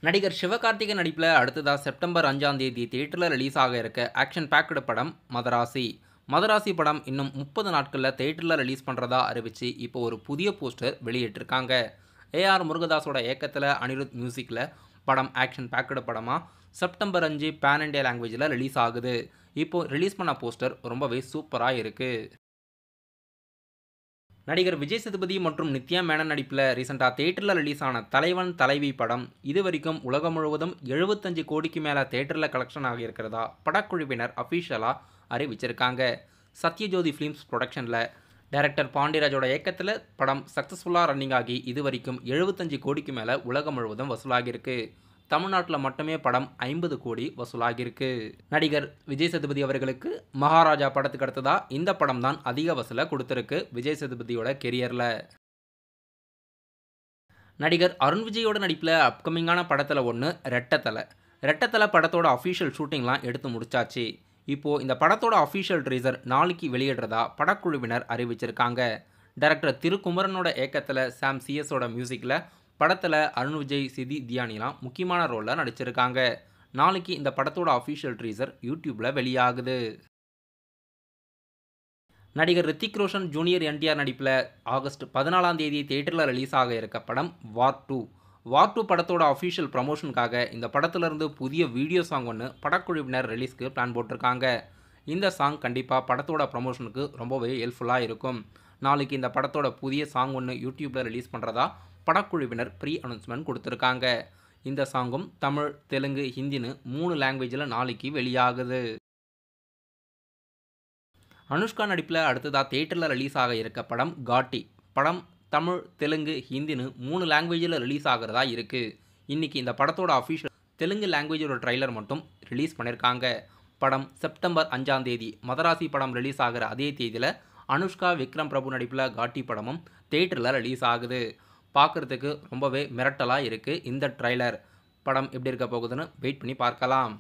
நடிகர் சிவகார்த்திகேயன் நடிப்பில் அடுத்ததா செப்டம்பர் 5ஆம் தேதி தியேட்டரில் ரிலீஸ் ஆக இருக்க ஆக்ஷன் பேக்டு படம் மதராசி. மதராசி படம் இன்னும் 30 நாட்களில் தியேட்டரில் ரிலீஸ் பண்ணுறதா அறிவிச்சு இப்போ ஒரு புதிய போஸ்டர் வெளியிட்டிருக்காங்க. ஏஆர் முருகதாஸோட இயக்கத்தில் அனிருத் மியூசிக்கில் படம் ஆக்ஷன் பேக்டு படமாக செப்டம்பர் 5 பேன் இண்டியா லாங்குவேஜில் ரிலீஸ் ஆகுது. இப்போ ரிலீஸ் பண்ண போஸ்டர் ரொம்பவே சூப்பராக இருக்குது. நடிகர் விஜய் சேதுபதி மற்றும் நித்யா மேனன் நடிப்பில் ரீசெண்டாக தியேட்டரில் ரிலீஸ் ஆன தலைவன் தலைவி படம் இது வரைக்கும் உலகம் முழுவதும் 75 கோடிக்கு மேலே தியேட்டரில் கலெக்ஷன் ஆகியிருக்கிறதா படக்குழுவினர் அஃபிஷியலாக அறிவிச்சிருக்காங்க. சத்யஜோதி ஃபிலிம்ஸ் ப்ரொடக்ஷனில் டைரக்டர் பாண்டியராஜோட இயக்கத்தில் படம் சக்ஸஸ்ஃபுல்லாக ரன்னிங் ஆகி இது வரைக்கும் 75 கோடிக்கு மேலே உலகம் முழுவதும் வசூலாகியிருக்கு. தமிழ்நாட்டில் மட்டுமே படம் 50 கோடி வசூலாகியிருக்கு. நடிகர் விஜய் சேதுபதி அவர்களுக்கு மகாராஜா படத்துக்கு அடுத்ததா இந்த படம் தான் அதிக வசூலை கொடுத்துருக்கு விஜய் சேதுபதியோட கெரியரில். நடிகர் அருண் விஜயோட நடிப்பில் அப்கமிங்கான படத்தில் ஒன்று ரெட்டத்தலை. ரெட்டத்தலை படத்தோட அஃபிஷியல் ஷூட்டிங்லாம் எடுத்து முடிச்சாச்சு. இப்போது இந்த படத்தோட அஃபிஷியல் ட்ரீசர் நாளைக்கு வெளியிடுறதா படக்குழுவினர் அறிவிச்சிருக்காங்க. டைரக்டர் திருக்குமரனோட இயக்கத்தில் சாம் சிஎஸோட மியூசிக்கில் படத்தில் அருண் விஜய், சிதி தியானிலாம் முக்கியமான ரோலில் நடிச்சிருக்காங்க. நாளைக்கு இந்த படத்தோட அஃபிஷியல் ட்ரீசர் யூடியூப்பில் வெளியாகுது. நடிகர் ரித்திக் ரோஷன் ஜூனியர் என்டிஆர் நடிப்பில் ஆகஸ்ட் 14ஆம் தேதி தியேட்டரில் ரிலீஸ் ஆக இருக்க படம் வார் 2. வார் 2 படத்தோட அஃபிஷியல் ப்ரமோஷனுக்காக இந்த படத்திலிருந்து புதிய வீடியோ சாங் ஒன்று படக்குழுவினர் ரிலீஸ்க்கு பிளான் போட்டிருக்காங்க. இந்த சாங் கண்டிப்பாக படத்தோட ப்ரமோஷனுக்கு ரொம்பவே ஹெல்ப்ஃபுல்லாக இருக்கும். நாளைக்கு இந்த படத்தோட புதிய சாங் ஒன்று யூடியூப்பில் ரிலீஸ் பண்ணுறதா படக்குழுவினர் ப்ரீ அனௌன்ஸ்மெண்ட் கொடுத்துருக்காங்க. இந்த சாங்கும் தமிழ், தெலுங்கு, ஹிந்தின்னு 3 லாங்குவேஜில் நாளைக்கு வெளியாகுது. அனுஷ்கா நடிப்பில் அடுத்ததாக தியேட்டரில் ரிலீஸ் ஆக இருக்க படம் காட்டி. படம் தமிழ், தெலுங்கு, ஹிந்தின்னு 3 லாங்குவேஜில் ரிலீஸ் ஆகிறதா இருக்குது. இன்றைக்கி இந்த படத்தோட அஃபிஷியல் தெலுங்கு லாங்குவேஜோட ட்ரைலர் மட்டும் ரிலீஸ் பண்ணியிருக்காங்க. படம் செப்டம்பர் 5ஆம் தேதி மதராசி படம் ரிலீஸ் ஆகிற அதே தேதியில் அனுஷ்கா, விக்ரம் பிரபு நடிப்பில் காட்டி படமும் தியேட்டரில் ரிலீஸ் ஆகுது. பார்க்குறதுக்கு ரொம்பவே மிரட்டலாக இருக்குது இந்த ட்ரைலர். படம் எப்படி இருக்க போகுதுன்னு வெயிட் பண்ணி பார்க்கலாம்.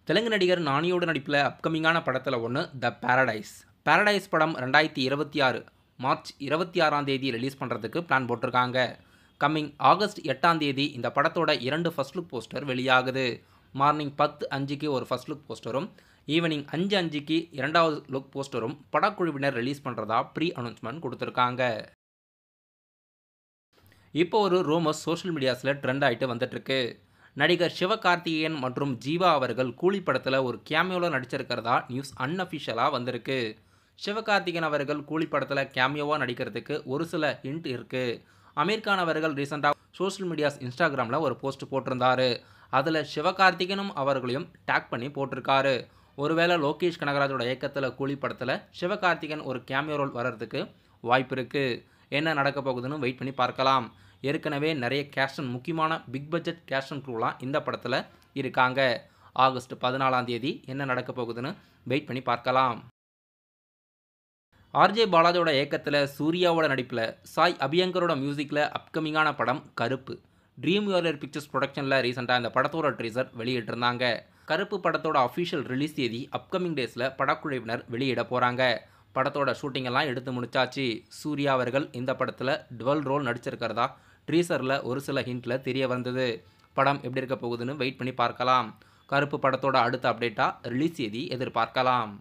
தெலுங்கு நடிகர் நானியோட நடிப்பில் அப்கமிங்கான படத்தில் ஒன்று த பாரடைஸ். பாரடைஸ் படம் 2026 மார்ச் 26ஆம் தேதி ரிலீஸ் பண்ணுறதுக்கு பிளான் போட்டிருக்காங்க. கம்மிங் ஆகஸ்ட் 8ஆம் தேதி இந்த படத்தோட 2 ஃபர்ஸ்ட் லுக் போஸ்டர் வெளியாகுது. மார்னிங் 10:05க்கு ஒரு ஃபர்ஸ்ட் லுக் போஸ்டரும், ஈவினிங் 5:05க்கு 2வது லுக் போஸ்டரும் படக்குழுவினர் ரிலீஸ் பண்ணுறதா ப்ரீ அனௌன்ஸ்மெண்ட் கொடுத்துருக்காங்க. இப்போ ஒரு ரூமர்ஸ் சோஷியல் மீடியாஸில் ட்ரெண்ட் ஆகிட்டு வந்துட்டுருக்கு. நடிகர் சிவகார்த்திகேயன் மற்றும் ஜீவா அவர்கள் கூலி படத்தில் ஒரு கேமியோவில் நடிச்சிருக்கிறதா நியூஸ் அன்அஃபிஷியலாக வந்திருக்கு. சிவகார்த்திகேயன் அவர்கள் கூலி படத்தில் கேமியோவாக நடிக்கிறதுக்கு ஒரு சில ஹிண்ட் இருக்குது. அமீர் கான் அவர்கள் ரீசெண்டாக சோஷியல் மீடியாஸ் இன்ஸ்டாகிராமில் ஒரு போஸ்ட் போட்டிருந்தாரு. அதில் சிவகார்த்திகேயனும் அவர்களையும் டேக் பண்ணி போட்டிருக்காரு. ஒருவேளை லோகேஷ் கனகராஜோட இயக்கத்தில் கூலி படத்தில் சிவகார்த்திகேயன் ஒரு கேமியோ ரோல் வர்றதுக்கு வாய்ப்பு இருக்குது. என்ன நடக்க போகுதுன்னு வெயிட் பண்ணி பார்க்கலாம். ஏற்கனவே நிறைய கேஸ்டன், முக்கியமான பிக் பட்ஜெட் கேஸ்டன் க்ரூலாம் இந்த படத்தில் இருக்காங்க. ஆகஸ்ட் 14ஆம் தேதி என்ன நடக்க போகுதுன்னு வெயிட் பண்ணி பார்க்கலாம். ஆர்ஜே பாலாஜோட இயக்கத்தில் சூர்யாவோட நடிப்பில் சாய் அபியங்கரோட மியூசிக்கில் அப்கமிங்கான படம் கருப்பு. ட்ரீம் யூரியர் பிக்சர்ஸ் ப்ரொடக்ஷனில் ரீசெண்டாக இந்த படத்தோட ட்ரீசர் வெளியிட்டிருந்தாங்க. கருப்பு படத்தோட அஃபிஷியல் ரிலீஸ் தேதி அப்கமிங் டேஸில் படக்குழுவினர் வெளியிட போகிறாங்க. படத்தோட ஷூட்டிங் எல்லாம் எடுத்து முடிச்சாச்சு. சூர்யா அவர்கள் இந்த படத்தில் டுவல் ரோல் நடிச்சிருக்கிறதா ட்ரீசரில் ஒரு சில ஹிண்ட்டில் தெரிய வந்தது. படம் எப்படி இருக்க போகுதுன்னு வெயிட் பண்ணி பார்க்கலாம். கருப்பு படத்தோட அடுத்த அப்டேட்டாக ரிலீஸ் தேதி எதிர்பார்க்கலாம்.